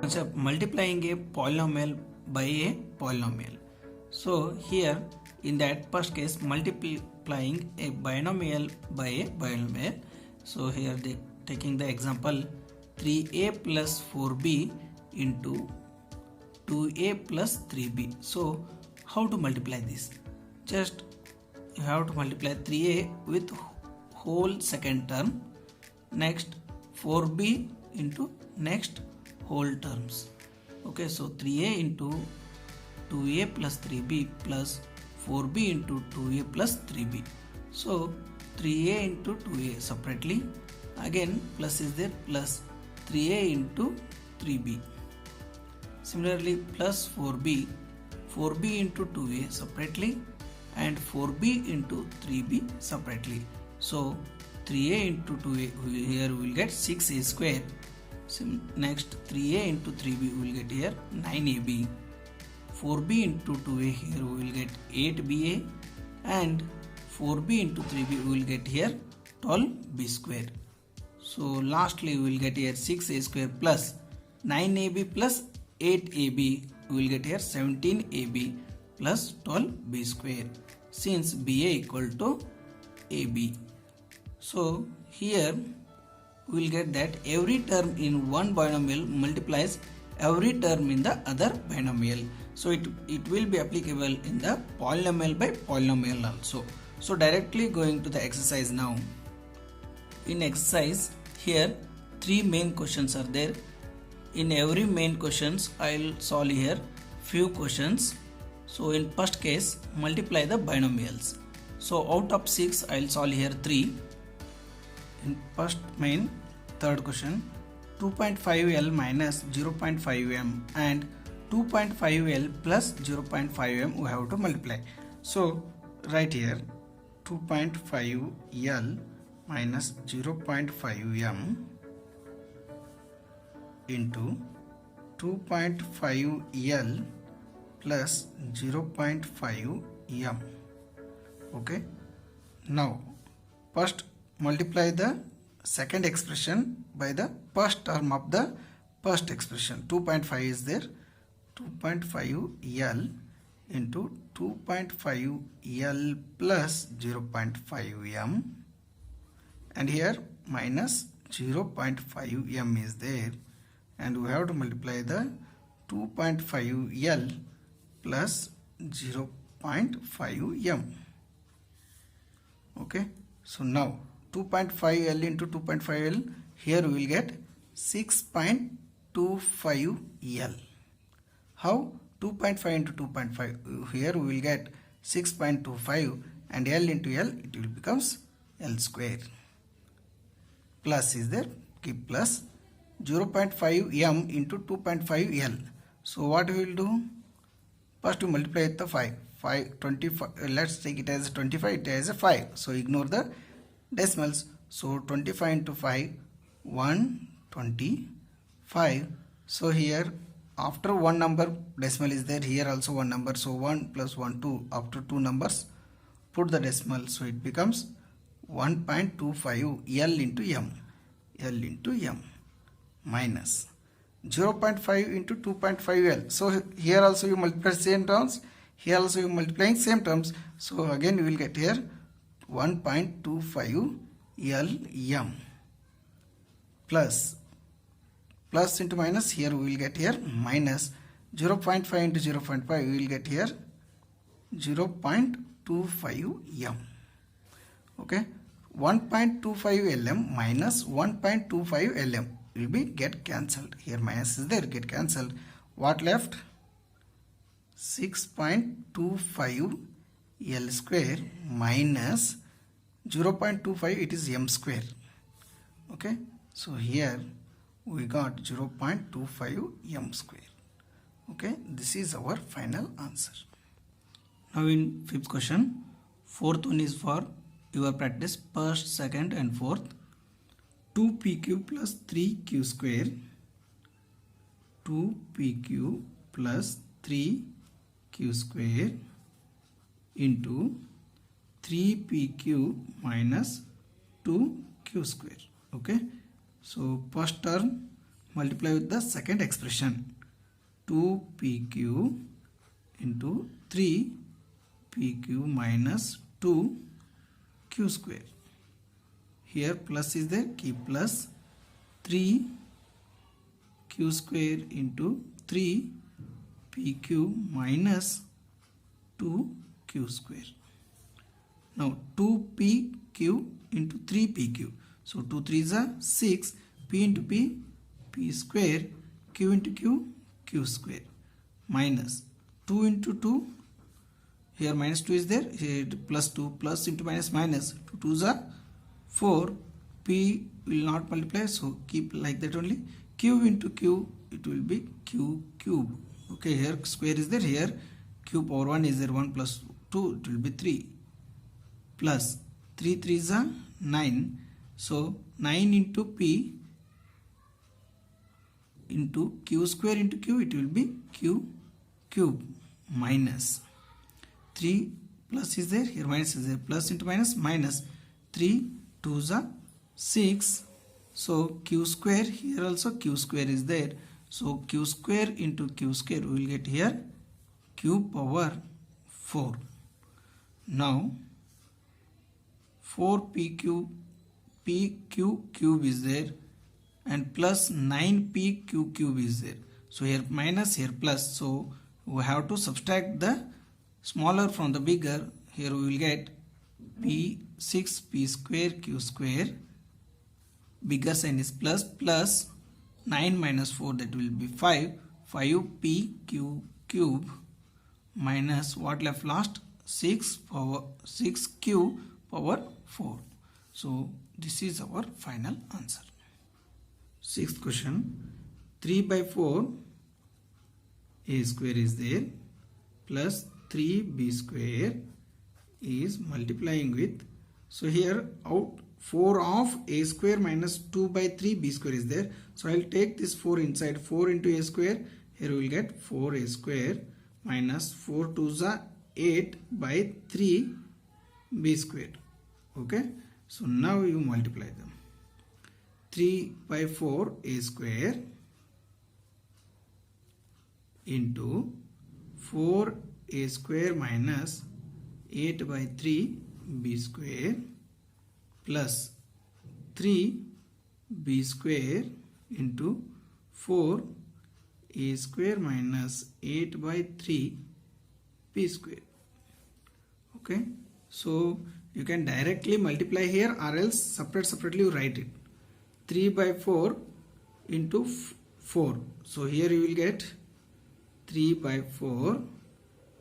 concept multiplying a polynomial by a polynomial. So here in that first case multiplying a binomial by a binomial. So here they taking the example 3a plus 4b into 2a plus 3b. So how to multiply this? Just you have to multiply 3a with whole second term, next 4b into next whole terms. Okay, so 3a into 2a plus 3b plus 4b into 2a plus 3b. So 3a into 2a separately, again plus is there, plus 3a into 3b. Similarly plus 4b into 2a separately and 4b into 3b separately. So 3a into 2a, here we will get 6a square. Next 3a into 3b we will get here 9ab. 4b into 2a here we will get 8ba, and 4b into 3b we will get here 12b square. So lastly we will get here 6a square plus 9ab plus 8ab, we will get here 17ab plus 12b square, since ba equal to ab. So here we will get that every term in one binomial multiplies every term in the other binomial. So it will be applicable in the polynomial by polynomial also. So directly going to the exercise now. In exercise here 3 main questions are there. In every main questions I will solve here few questions. So in first case multiply the binomials. So out of 6 I will solve here 3. In first main third question, 2.5L minus 0.5M and 2.5L plus 0.5M we have to multiply. So right here 2.5L minus 0.5M into 2.5L plus 0.5M. Okay, now first multiply the second expression by the first term of the first expression. 2.5 is there, 2.5L into 2.5L plus 0.5M, and here minus 0.5M is there, and we have to multiply the 2.5L plus 0.5M. Okay, so now 2.5L into 2.5L, here we will get 6.25L. How? 2.5 into 2.5, here we will get 6.25, and L into L it will becomes L square. Plus is there, keep plus 0.5M into 2.5L. So what we will do? First to multiply with the 5. 25, let's take it as 25, it as a 5. So ignore the decimals. So 25 into 5, 125. So here after one number decimal is there, here also one number. So 1 plus 1, 2. After two numbers, put the decimal. So it becomes 1.25 L into M. L into M minus 0.5 into 2.5L. So here also you multiply same terms. Here also you multiplying same terms. So again you will get here 1.25 LM plus into minus, here we will get here minus 0.5 into 0.5 we will get here 0.25 M. Okay, 1.25 LM minus 1.25 LM will be get cancelled. Here minus is there, get cancelled. What left? 6.25 L square minus 0.25, it is M square. Okay, so here we got 0.25 M square. Okay, this is our final answer. Now in fifth question, fourth one is for your practice, first, second and fourth. 2pq plus 3q square, 2pq plus 3q square into 3pq minus 2q square. Okay, so first term multiply with the second expression, 2pq into 3pq minus 2q square. Here plus is there, keep plus, 3q square into 3pq minus 2q square. Now 2pq into 3pq. So 2 3s are 6, p into p, p square, q into q, q square, minus 2 into 2, here minus 2 is there, here plus 2, plus into minus minus, 2 2s are 4, p will not multiply, so keep like that only, q into q, it will be q cube. Okay, here square is there, here q power 1 is there, 1 plus 2, it will be 3, plus 3 3s are 9, so 9 into p into q square into q, it will be q cube, minus 3 plus is there, here minus is there, plus into minus minus, 3 2s are 6, so q square, here also q square is there, so q square into q square, we will get here q power 4. Now 4pq pq cube is there and plus 9pq cube is there. So here minus, here plus. So we have to subtract the smaller from the bigger. Here we will get p6p square q square. Bigger sign is plus, plus 9 minus 4, that will be 5. 5pq cube minus what left last? 6q power 4. So this is our final answer. Sixth question, 3 by 4 a square is there plus 3b square is multiplying with, so here out 4 of a square minus 2 by 3 b square is there. So I will take this 4 inside, 4 into a square, here we will get 4a square minus 4 2s are 8 by 3 b square. Okay, so now you multiply them. 3 by 4 a square into 4 a square minus 8 by 3 b square plus 3 b square into 4 a square minus 8 by 3 b square. Okay, so you can directly multiply here or else separately you write it. 3 by 4 into 4. So here you will get 3 by 4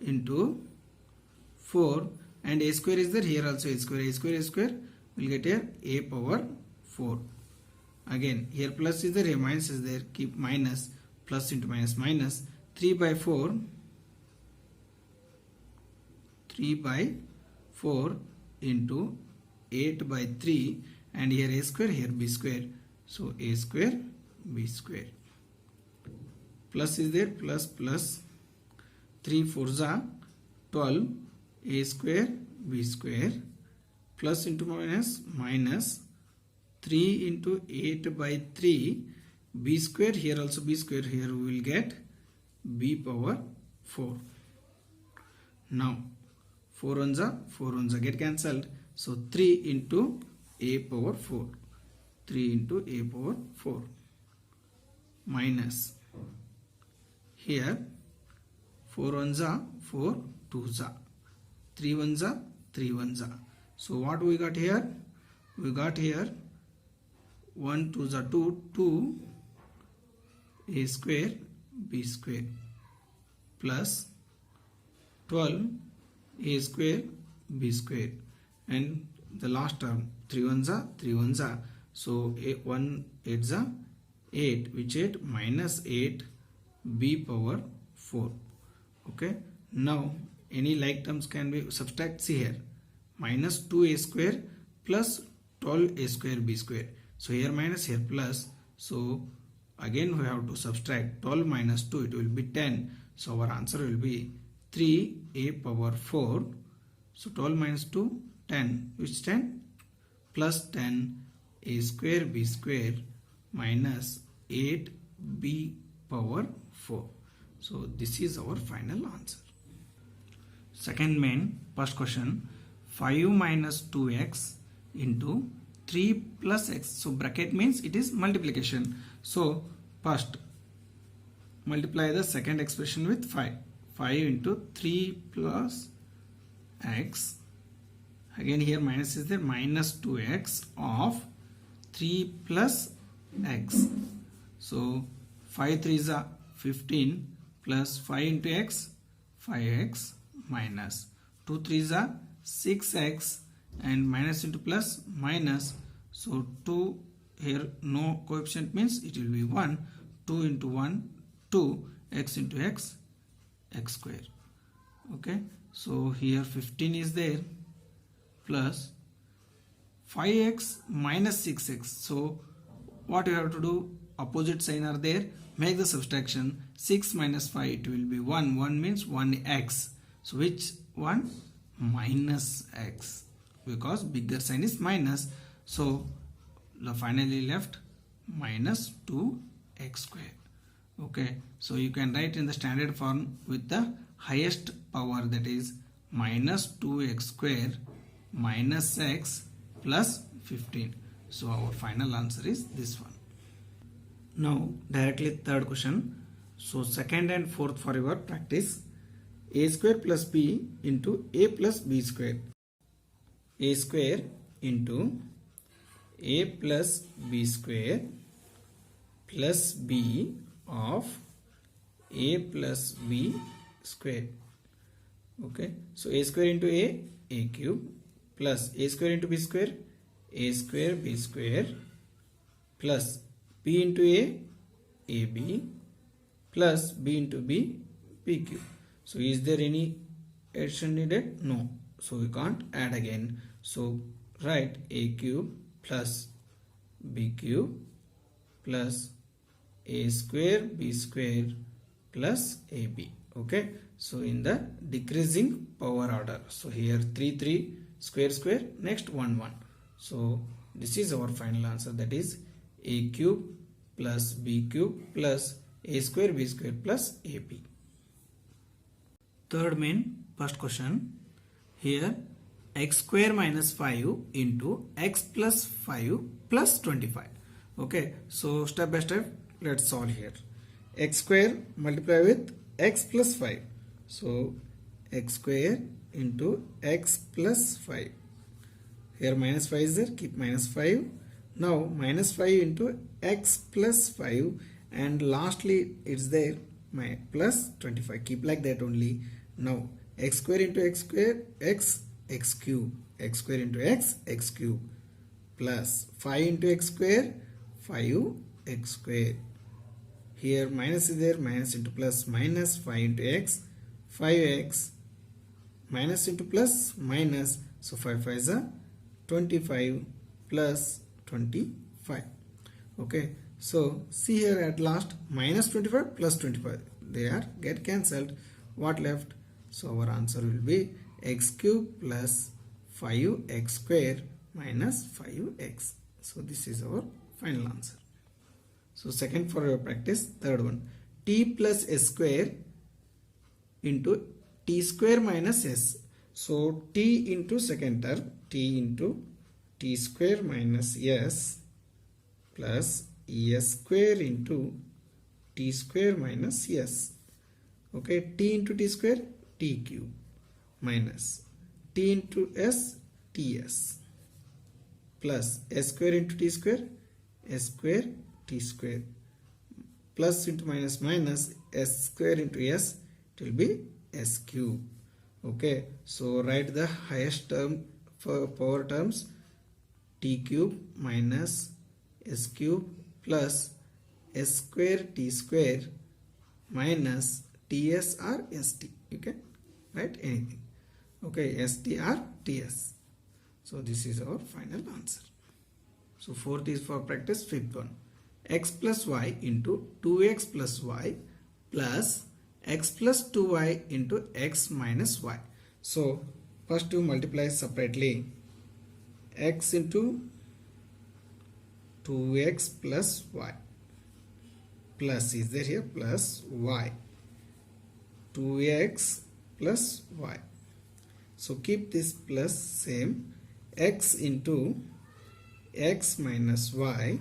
into 4 and a square is there, here also a square, a square, a square, will get here a power 4. Again here plus is there, here minus is there, keep minus, plus into minus minus, 3 by 4 into 8 by 3 and here a square, here b square, so a square b square, plus is there, plus plus 3 4s are 12 a square b square, plus into minus minus 3 into 8 by 3 b square, here also b square, here we will get b power 4. Now 4 ones are get cancelled, so 3 into a power 4, 3 into a power 4 minus, here 4 ones are 4 2s are, 3 ones are 3 ones are. So what we got here? We got here 1 2s are 2, 2 a square b square plus 12 a square b square, and the last term 3 ones are 3 ones are, so 1 8s are 8, which 8 minus 8 b power 4. Okay, now any like terms can be subtract. See here minus 2a square plus 12a square b square, so here minus, here plus, so again we have to subtract 12 minus 2, it will be 10, so our answer will be 3a power 4. So 12 minus 2 10, which 10 plus 10 a square b square minus 8 b power 4. So this is our final answer. Second main, first question, 5 minus 2x into 3 plus x. So bracket means it is multiplication. So first multiply the second expression with 5. 5 into 3 plus x. Again here minus is there, minus 2x of 3 plus x. So 5 3 is 15 plus 5 into x, 5x minus 2 3 is 6x and minus into plus minus. So 2 here no coefficient means it will be 1. 2 into 1 2, x into x, x square. Okay, so here 15 is there plus 5x minus 6x. So what you have to do, opposite sign are there, make the subtraction. 6 minus 5 it will be 1. 1 means 1x. So which one? Minus x, because bigger sign is minus. So the finally left minus 2x square. Okay, so you can write in the standard form with the highest power, that is minus 2x square minus x plus 15. So our final answer is this one. Now directly third question. So second and fourth for your practice. A square plus b into a plus b square. A square into a plus b square plus b of a plus b square. Okay, so a square into a cube, plus a square into b square, a square b square, plus b into a b, plus b into b cube. So is there any addition needed? No. So we can't add again. So write a cube plus b cube plus a square b square plus ab. Okay, so in the decreasing power order. So here 3 square square, next 1 1. So this is our final answer, that is a cube plus b cube plus a square b square plus ab. Third main, first question. Here x square minus 5 into x plus 5 plus 25. Okay, so step by step let's solve here. X square multiply with x plus 5. So x square into x plus 5. Here minus 5 is there, keep minus 5. Now minus 5 into x plus 5 and lastly it's there my plus 25. Keep like that only. Now x square into x square, x cube, x square into x cube, plus 5 into x square, 5x square. Here minus is there, minus into plus minus, 5 into x, 5x, minus into plus minus, so 5 5 is a 25 plus 25. Okay, so see here at last minus 25 plus 25, they are get cancelled. What left? So our answer will be x cube plus 5x square minus 5x. So this is our final answer. So second for your practice, third one, t plus s square into t square minus s. So t into second term, t into t square minus s plus s square into t square minus s. Okay, t into t square, t cube, minus t into s, ts, plus s square into t square, s square t square, plus into minus minus, s square into s, it will be s cube. Okay, so write the highest term for power terms, t cube minus s cube plus s square t square minus ts or st. You can write anything. Okay, st or ts. So this is our final answer. So fourth is for practice. Fifth one, x plus y into 2x plus y plus x plus 2y into x minus y. So first to multiply separately, x into 2x plus y plus is there here, plus y, 2x plus y. So keep this plus same, x into x minus y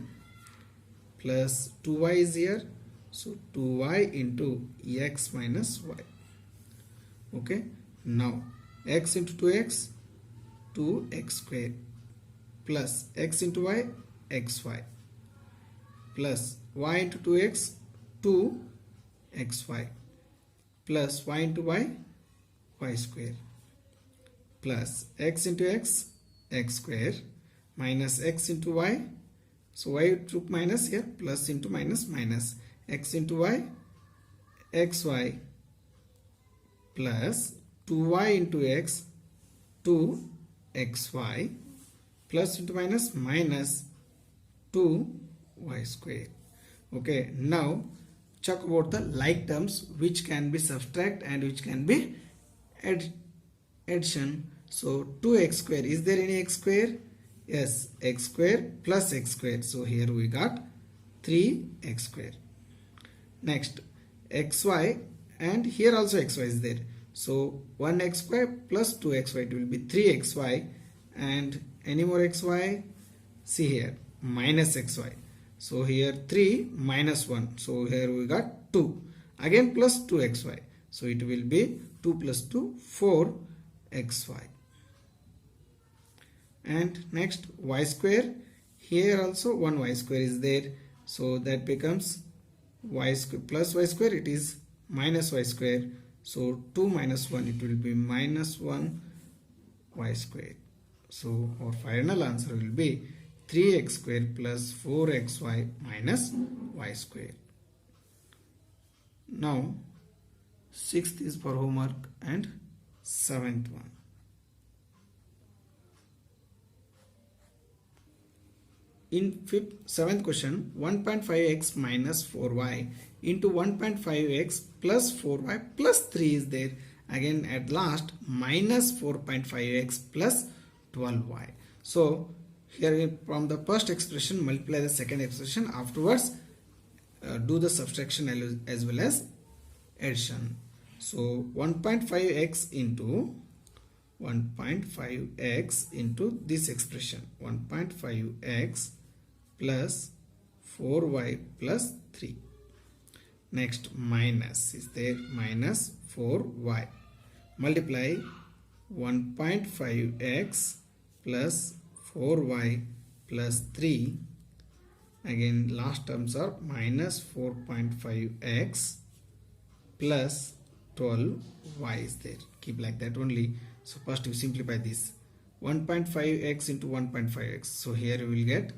plus 2y is here, so 2y into x minus y. Okay, now x into 2x, 2x square, plus x into y, xy, plus y into 2x, 2xy, plus y into y, y square, plus x into x, x square, minus x into y, so y took minus here, plus into minus, minus x into y, xy, plus 2y into x, 2xy, plus into minus, minus 2y square. Okay, now check about the like terms which can be subtract and which can be addition. So 2x square, is there any x square? Yes, x square plus x square. So here we got 3x square. Next, xy, and here also xy is there. So 1x square plus 2xy, it will be 3xy, and any more xy? See here, minus xy. So here 3 minus 1. So here we got 2. Again plus 2xy. So it will be 2 plus 2, 4xy. And next, y square. Here also 1y square is there. So that becomes y square plus y square, it is minus y square. So 2 minus 1, it will be minus 1 y square. So our final answer will be 3x square plus 4xy minus y square. Now 6th is for homework and 7th one. In 7th question, 1.5x minus 4y into 1.5x plus 4y plus 3 is there. Again at last minus 4.5x plus 12y. So here from the first expression multiply the second expression, afterwards do the subtraction as well as addition. So 1.5x into 1.5x into this expression, 1.5x plus 4y plus 3. Next minus is there, minus 4y. Multiply 1.5x plus 4y plus 3. Again last terms are minus 4.5x plus 12y is there. Keep like that only. So first you simplify this. 1.5x into 1.5x. So here you will get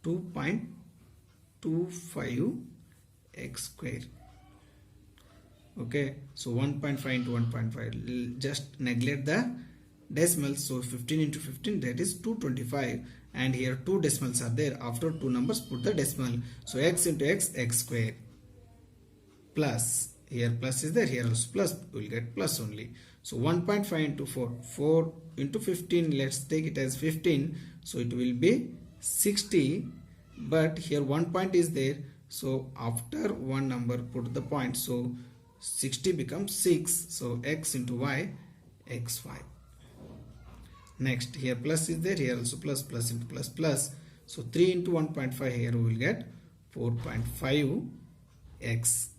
2.25x square. Okay, so 1.5 into 1.5, just neglect the decimals. So 15 into 15, that is 225, and here two decimals are there. After two numbers put the decimal. So x into x, x square, plus here plus is there, here also plus, we will get plus only. So 1.5 into 4, 4 into 15, let's take it as 15, so it will be 60, but here 1 point is there, so after one number put the point, so 60 becomes 6, so x into y, xy. Next here plus is there, here also plus, plus into plus, plus, so 3 into 1.5, here we will get 4.5x,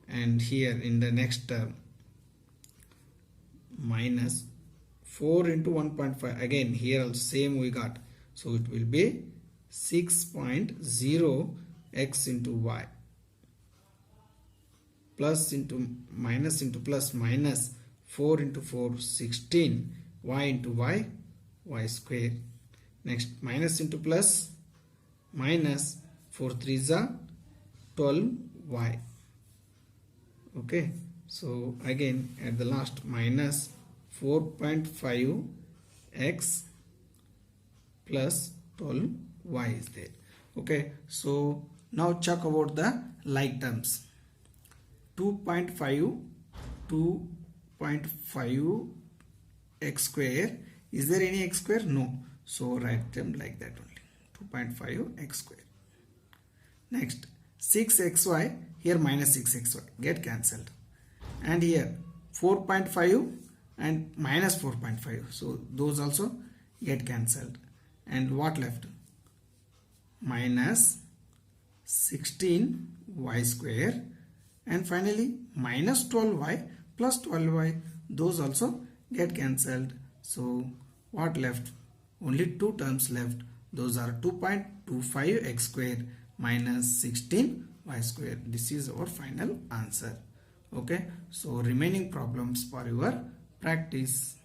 and here in the next term minus 4 into 1.5, again here also same we got, so it will be 6.0 x into y, plus into minus into plus, minus 4 into 4, 16, y into y, y square. Next minus into plus, minus 4 3s are 12y. Okay, so again at the last minus 4.5x plus 12y is there. Okay, so now check about the like terms. 2.5 x square, is there any x square? No, so write them like that only, 2.5 x square. Next 6xy, here minus 6xy get cancelled, and here 4.5 and minus 4.5, so those also get cancelled, and what left? Minus 16y square, and finally minus 12y plus 12y, those also get cancelled. So what left? Only two terms left. Those are 2.25x square minus 16y square. This is our final answer. Okay, so remaining problems for your practice.